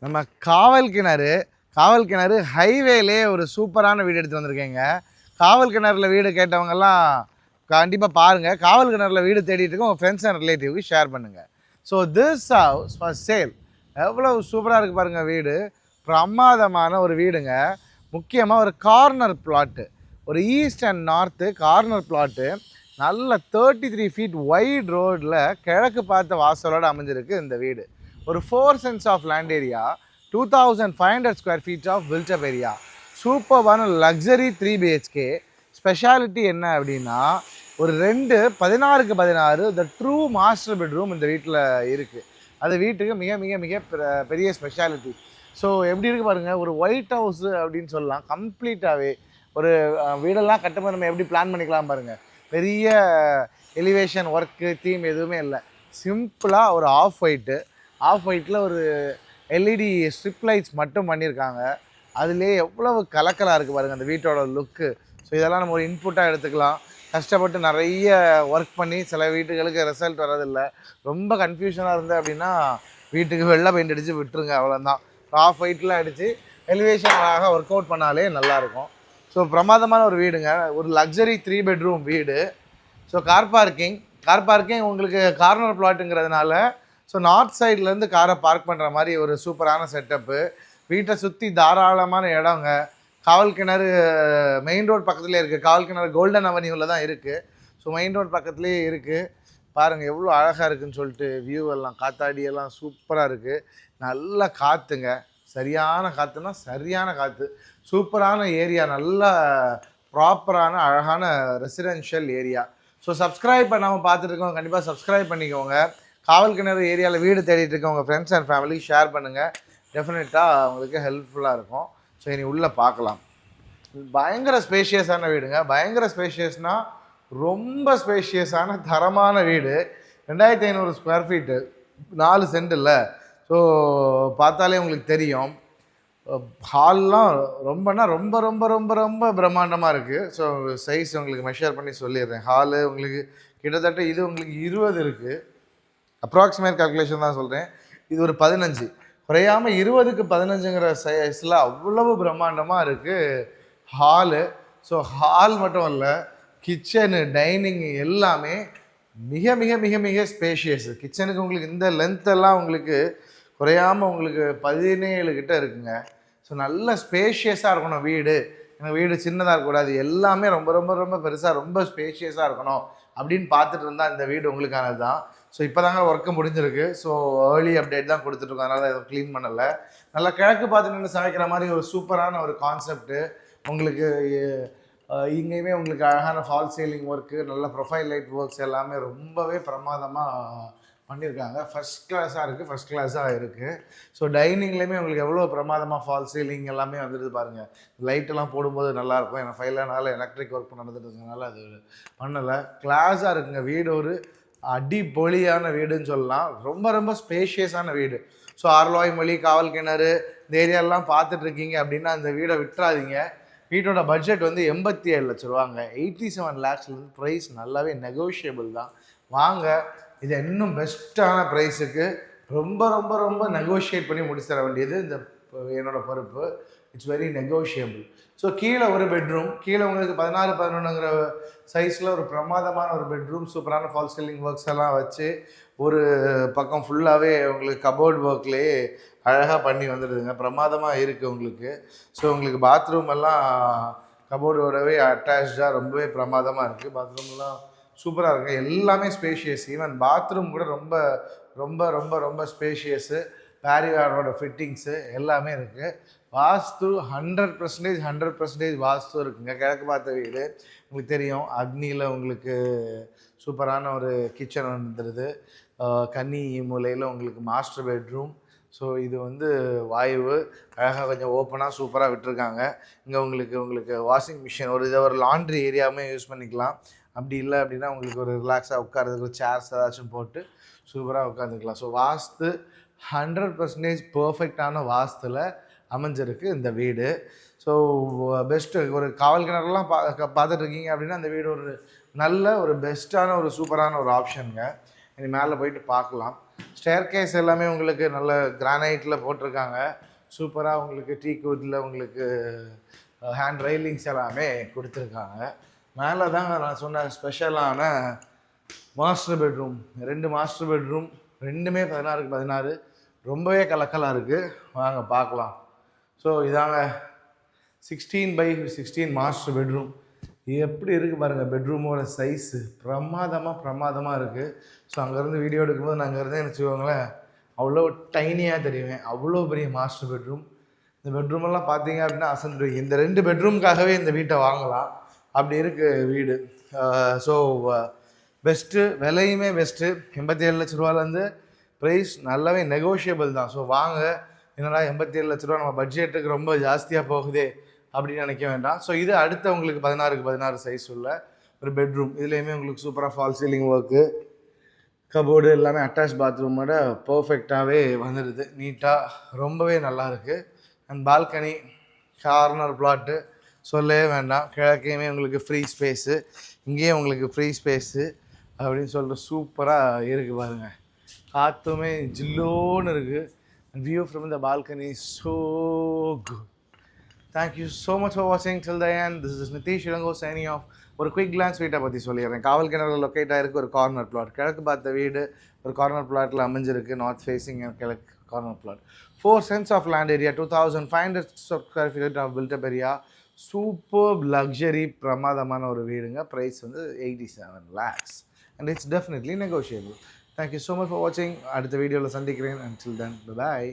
நம்ம காவல் கிணறு ஹைவேலே ஒரு சூப்பரான வீடு எடுத்து வந்திருக்கேங்க. காவல் கிணறுல வீடு கேட்டவங்கெல்லாம் கண்டிப்பாக பாருங்கள். காவல் கிணறுல வீடு தேடிட்டு இருக்க உங்கள் ஃப்ரெண்ட்ஸ் அண்ட் ரிலேட்டிவ்க்கு ஷேர் பண்ணுங்கள். So this house for sale. எவ்வளோ சூப்பராக இருக்குது பாருங்கள் வீடு. பிரமாதமான ஒரு வீடுங்க. முக்கியமாக ஒரு கார்னர் பிளாட்டு, ஒரு east and north corner plot. நல்ல 33 ஃபீட் வைட் ரோடில் கிழக்கு பார்த்த வாசலோடு அமைஞ்சிருக்கு இந்த வீடு. ஒரு 4 cents of land area, 2500 square feet of built up area. சூப்பர்வான லக்ஸரி 3 பிஹெச்கே. ஸ்பெஷாலிட்டி என்ன அப்படின்னா, ஒரு 16x16 the true master bedroom இந்த வீட்டில் இருக்குது. அது வீட்டுக்கு மிக மிக மிக பெரிய ஸ்பெஷாலிட்டி. ஸோ எப்படி இருக்குது பாருங்கள், ஒரு ஒயிட் ஹவுஸு அப்படின்னு சொல்லலாம். கம்ப்ளீட்டாகவே ஒரு வீடெல்லாம் கட்டும்போது நம்ம எப்படி பிளான் பண்ணிக்கலாம் பாருங்கள். பெரிய எலிவேஷன் ஒர்க்கு தீம் எதுவுமே இல்லை. சிம்பிளாக ஒரு ஆஃப் ஒயிட்டில் ஒரு எல்இடி ஸ்ட்ரிப் லைட்ஸ் மட்டும் பண்ணியிருக்காங்க. அதுலேயே எவ்வளவு கலக்கலாக இருக்குது பாருங்கள் அந்த வீட்டோட லுக்கு. ஸோ இதெல்லாம் நம்ம ஒரு இன்புட்டாக எடுத்துக்கலாம். கஷ்டப்பட்டு நிறைய ஒர்க் பண்ணி சில வீட்டுகளுக்கு ரிசல்ட் வரதில்லை. ரொம்ப கன்ஃபியூஷனாக இருந்தது அப்படின்னா வீட்டுக்கு வெள்ளை பெயிண்ட் அடித்து விட்டுருங்க, அவ்வளோதான். ஆஃப் ஒயிட்டில் அடித்து எலிவேஷனாக ஒர்க் அவுட் பண்ணாலே நல்லாயிருக்கும். ஸோ பிரமாதமான ஒரு வீடுங்க. ஒரு லக்ஸரி 3 பெட்ரூம் வீடு. ஸோ கார் பார்க்கிங் உங்களுக்கு கார்னர் பிளாட்டுங்கிறதுனால ஸோ நார்த் சைட்லேருந்து காரை பார்க் பண்ணுற மாதிரி ஒரு சூப்பரான செட்டப்பு. வீட்டை சுற்றி தாராளமான இடங்க. காவல் கிணறு மெயின் ரோட் பக்கத்துலேயே இருக்குது. காவல் கிணறு கோல்டன் அவென்யூவில் தான் இருக்குது. ஸோ மெயின் ரோட் பக்கத்துலேயே இருக்குது. பாருங்கள் எவ்வளோ அழகாக இருக்குதுன்னு சொல்லிட்டு. வியூ எல்லாம் காத்தாடியெல்லாம் சூப்பராக இருக்குது. நல்ல காற்றுங்க, சரியான காற்றுனா சரியான காற்று. சூப்பரான ஏரியா, நல்ல ப்ராப்பரான அழகான ரெசிடென்ஷியல் ஏரியா. ஸோ சப்ஸ்கிரைப் பண்ணாமல் பார்த்துட்டு இருக்கவங்க கண்டிப்பாக சப்ஸ்கிரைப் பண்ணிக்கோங்க. காவல் கிணறு ஏரியாவில் வீடு தேடிட்டு இருக்க உங்கள் ஃப்ரெண்ட்ஸ் அண்ட் ஃபேமிலி ஷேர் பண்ணுங்கள். டெஃபினட்டாக அவங்களுக்கு ஹெல்ப்ஃபுல்லாக இருக்கும். ஸோ இனி உள்ளே பார்க்கலாம். பயங்கர ஸ்பேஷியஸான வீடுங்க. பயங்கர ஸ்பேஷியஸ்னால் ரொம்ப ஸ்பேஷியஸான தரமான வீடு. 2500 ஸ்கொயர் ஃபீட்டு, 4 சென்ட் இல்லை. ஸோ பார்த்தாலே உங்களுக்கு தெரியும். ஹால்லாம் ரொம்ப ரொம்ப ரொம்ப ரொம்ப பிரம்மாண்டமாக இருக்குது. ஸோ சைஸ் உங்களுக்கு மெஷர் பண்ணி சொல்லிடுறேன். ஹாலு உங்களுக்கு கிட்டத்தட்ட இது உங்களுக்கு 20 இருக்குது. அப்ராக்சிமேட் கால்குலேஷன் தான் சொல்கிறேன். இது ஒரு 15, குறையாமல் 20க்கு 15ங்கிற சைஸில் அவ்வளவு பிரம்மாண்டமாக இருக்குது ஹாலு. ஸோ ஹால் மட்டும் இல்லை, கிச்சனு டைனிங் எல்லாமே மிக மிக மிக மிக ஸ்பேஷியஸ். கிச்சனுக்கு உங்களுக்கு இந்த லென்த்தெல்லாம் உங்களுக்கு குறையாமல் உங்களுக்கு 17 கிட்ட இருக்குங்க. ஸோ நல்ல ஸ்பேஷியஸாக இருக்கணும் வீடு. எனக்கு வீடு சின்னதாக இருக்கக்கூடாது, எல்லாமே ரொம்ப ரொம்ப ரொம்ப பெருசாக ரொம்ப ஸ்பேஷியஸாக இருக்கணும் அப்படின்னு பார்த்துட்டு இருந்தால் இந்த வீடு உங்களுக்கானது தான். ஸோ இப்போ தாங்க ஒர்க்கு முடிஞ்சிருக்கு. ஸோ ஏர்லி அப்டேட் தான் கொடுத்துட்ருக்கோம், அதனால் எதுவும் க்ளீன் பண்ணலை. நல்லா கிழக்கு பார்த்து நின்று சமைக்கிற மாதிரி ஒரு சூப்பரான ஒரு கான்செப்ட்டு உங்களுக்கு. இங்கேயுமே உங்களுக்கு அழகான ஃபால் சீலிங் ஒர்க்கு, நல்ல ப்ரொஃபைல் லைட் ஒர்க்ஸ் எல்லாமே ரொம்பவே பிரமாதமாக பண்ணியிருக்காங்க. ஃபஸ்ட் கிளாஸாக இருக்குது. ஸோ டைனிங்லேயுமே உங்களுக்கு எவ்வளோ பிரமாதமாக ஃபால் சீலிங் எல்லாமே வந்துடுது பாருங்கள். லைட்டெல்லாம் போடும்போது நல்லாயிருக்கும். ஏன்னா ஃபைலானால எலக்ட்ரிக் ஒர்க் நடந்துட்டுருக்கனால அது பண்ணலை. கிளாஸாக இருக்குங்க வீடு. ஒரு அடிப்பொலியான வீடுன்னு சொல்லலாம். ரொம்ப ரொம்ப ஸ்பேஷியஸான வீடு. ஸோ ஆர்லோய்மொழி, காவல் கிணறு இந்த ஏரியாலாம் பார்த்துட்ருக்கீங்க அப்படின்னா அந்த வீடை விட்டுறாதீங்க. வீட்டோட பட்ஜெட் வந்து 87 லட்ச ரூபாங்க. 87 லேக்ஸ்லேருந்து ப்ரைஸ் நல்லாவே நெகோஷியபிள் தான். வாங்க, இது இன்னும் பெஸ்ட்டான ப்ரைஸுக்கு ரொம்ப ரொம்ப ரொம்ப நெகோஷியேட் பண்ணி முடிச்சு தர வேண்டியது இந்த என்னோடய பொறுப்பு. It's very negotiable. ஸோ கீழே ஒரு பெட்ரூம், கீழே உங்களுக்கு 16x11ங்கிற சைஸில் ஒரு பிரமாதமான ஒரு பெட்ரூம். சூப்பரான ஃபால் சீலிங் ஒர்க்ஸ் எல்லாம் வச்சு ஒரு பக்கம் ஃபுல்லாகவே உங்களுக்கு கபோர்ட் ஒர்க்லேயே அழகாக பண்ணி வந்துடுதுங்க. பிரமாதமாக இருக்குது உங்களுக்கு. ஸோ உங்களுக்கு பாத்ரூம் எல்லாம் கபோர்டோடவே அட்டாச்சாக ரொம்பவே பிரமாதமாக இருக்குது. பாத்ரூம்லாம் சூப்பராக இருக்குது. எல்லாமே ஸ்பேஷியஸ். ஈவன் பாத்ரூம் கூட ரொம்ப ரொம்ப ரொம்ப ரொம்ப ஸ்பேஷியஸு. பேரிவாரோட ஃபிட்டிங்ஸு எல்லாமே இருக்குது. வாஸ்து 100% வாஸ்து இருக்குங்க. கிழக்கு பார்த்த வீடு உங்களுக்கு தெரியும். அக்னியில் உங்களுக்கு சூப்பரான ஒரு கிச்சன் வந்துடுது. கன்னி மூலையில் உங்களுக்கு மாஸ்டர் பெட்ரூம். ஸோ இது வந்து வாயு அழகாக கொஞ்சம் ஓப்பனாக சூப்பராக விட்டுருக்காங்க. இங்கே உங்களுக்கு வாஷிங் மிஷின், இதை ஒரு லாண்ட்ரி ஏரியாவுமே யூஸ் பண்ணிக்கலாம். அப்படி இல்லை அப்படின்னா உங்களுக்கு ஒரு ரிலாக்ஸாக உட்காரதுக்கு ஒரு சேர்ஸ் ஏதாச்சும் போட்டு சூப்பராக உட்காந்துக்கலாம். ஸோ வாஸ்து 100% பர்ஃபெக்டான வாஸ்துவில் அமைஞ்சிருக்கு இந்த வீடு. ஸோ பெஸ்ட்டு ஒரு காவல் கிணறுலாம் பார்த்துட்ருக்கீங்க அப்படின்னா அந்த வீடு ஒரு நல்ல ஒரு பெஸ்ட்டான ஒரு சூப்பரான ஒரு ஆப்ஷனுங்க. இனி மேலே போயிட்டு பார்க்கலாம். ஸ்டேர் கேஸ் எல்லாமே உங்களுக்கு நல்ல கிரானைட்டில் போட்டிருக்காங்க. சூப்பராக உங்களுக்கு டீக்வுட்டில் உங்களுக்கு ஹேண்ட் ரெயிலிங்ஸ் எல்லாமே கொடுத்துருக்காங்க. மேலே தாங்க நான் சொன்ன ஸ்பெஷலான மாஸ்டர் பெட்ரூம். 2 மாஸ்டர் பெட்ரூம், ரெண்டுமே 16க்கு 16 ரொம்பவே கலக்கலாக இருக்குது. வாங்க பார்க்கலாம். ஸோ இதாங்க 16x16 மாஸ்டர் பெட்ரூம். எப்படி இருக்குது பாருங்கள், பெட்ரூமோட சைஸு பிரமாதமாக இருக்குது. ஸோ அங்கேருந்து வீடியோ எடுக்கும்போது நான் அங்கேருந்து வச்சுக்கோங்களேன் அவ்வளோ டைனியாக தெரியுவேன். அவ்வளோ பெரிய மாஸ்டர் பெட்ரூம். இந்த பெட்ரூமெல்லாம் பார்த்தீங்க அப்படின்னா அசந்துடுவீங்க. இந்த 2 பெட்ரூம்காகவே இந்த வீட்டை வாங்கலாம், அப்படி இருக்குது வீடு. So best, விலையுமே best. 87 லட்ச ரூபாலேருந்து ப்ரைஸ் நல்லாவே நெகோஷியபிள் தான். ஸோ வாங்க, என்னடா 87 லட்ச ரூபா நம்ம பட்ஜெட்டுக்கு ரொம்ப ஜாஸ்தியாக போகுதே அப்படின்னு நினைக்க வேண்டாம். ஸோ இது அடுத்த உங்களுக்கு 16க்கு 16 சைஸ் உள்ள ஒரு பெட்ரூம். இதுலேயுமே உங்களுக்கு சூப்பராக ஃபால் சீலிங் ஒர்க்கு, கபோர்டு எல்லாமே அட்டாச் பாத்ரூமோட பர்ஃபெக்டாகவே வந்துடுது. நீட்டாக ரொம்பவே நல்லாயிருக்கு. அண்ட் பால்கனி, கார்னர் பிளாட்டு சொல்லவே வேண்டாம். கிழக்கையுமே உங்களுக்கு ஃப்ரீ ஸ்பேஸு, இங்கேயும் உங்களுக்கு ஃப்ரீ ஸ்பேஸு அப்படின்னு சொல்லிட்டு சூப்பராக இருக்குது பாருங்கள். காற்றுமே ஜில்லோன்னு இருக்குது. And view from the balcony so good. Thank you so much for வாட்சிங் till the end. This is Nithish Elango signing off. ஒரு குயிக் கிளான்ஸ் வீட்டை பற்றி சொல்லிடுறேன். காவல் கிணறு லொக்கேட் ஆகிருக்கு ஒரு கார்னர் பிளாட். கிழக்கு பார்த்த வீடு ஒரு கார்னர் பிளாட்டில் அமைஞ்சிருக்கு. நார்த் ஃபேஸிங் அண்ட் கிழக்கு corner plot. 4 cents of land area, 2500 square feet of built up area. Super luxury பிரமாதமான ஒரு வீடுங்க. ப்ரைஸ் வந்து 87 lakhs and it's definitely negotiable. Thank you so much for வாட்சிங். அடுத்த வீடியோவில் சந்திக்கிறேன். Until then by.